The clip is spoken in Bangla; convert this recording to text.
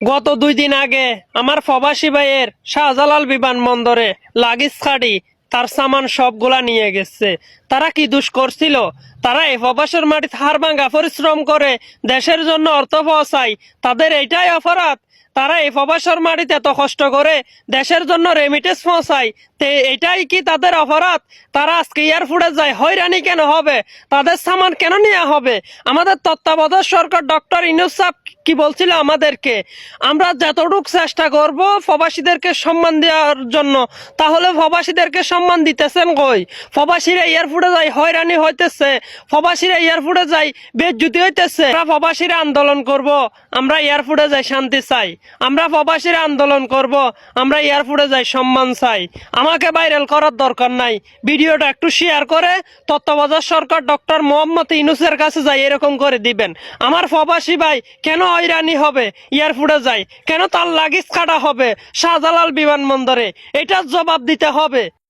গত 2 দিন আগে আমার প্রবাসী ভাইয়ের শাহজালাল বিমানবন্দরে লাগেজ খাড়ি তার সামান সবগুলা নিয়ে গেছে। তারা কি দোষ করছিল? তারা এই প্রবাসের মাটিতে হাড়ভাঙ্গা পরিশ্রম করে দেশের জন্য অর্থ পৌঁছায়, তাদের এইটাই অপরাধ? তারা এই প্রবাসের মাটিতে এত কষ্ট করে দেশের জন্য রেমিটেন্স পৌঁছায়, তে এটাই কি তাদের অপরাধ? তারা আজকে এয়ারপোর্টে যায়, হয়রানি কেন হবে? তাদের সামান কেন নেওয়া হবে? আমাদের তত্ত্বাবধায়ক সরকার ডক্টর ইউনূস সাহেব কি বলছিল আমাদেরকে, আমরা যতটুকু চেষ্টা করব প্রবাসীদেরকে সম্মান দেওয়ার জন্য, তাহলে প্রবাসীদেরকে সম্মান দিতেছেন কই? প্রবাসীরা এয়ারপোর্টে যায় হয়রানি হইতেছে, প্রবাসীরা এয়ারপোর্টে যায় বেজ্জুতি হইতেছে। আমরা প্রবাসীরা আন্দোলন করব, আমরা এয়ারপোর্টে যাই শান্তি চাই। আমরা প্রবাসীরা আন্দোলন করব, আমরা এয়ারপোর্টে যাই সম্মান চাই। আমাকে ভাইরাল করার দরকার নাই, ভিডিওটা একটু শেয়ার করে তত্ত্বাবধায়ক সরকার ডক্টর মোহাম্মদ ইউনূসের কাছে যাই এরকম করে দিবেন। আমার প্রবাসী ভাই কেন হয়রানি হবে এয়ারপোর্টে যায়, কেন তার লাগেজ কাটা হবে শাহজালাল বিমানবন্দরে, এটার জবাব দিতে হবে।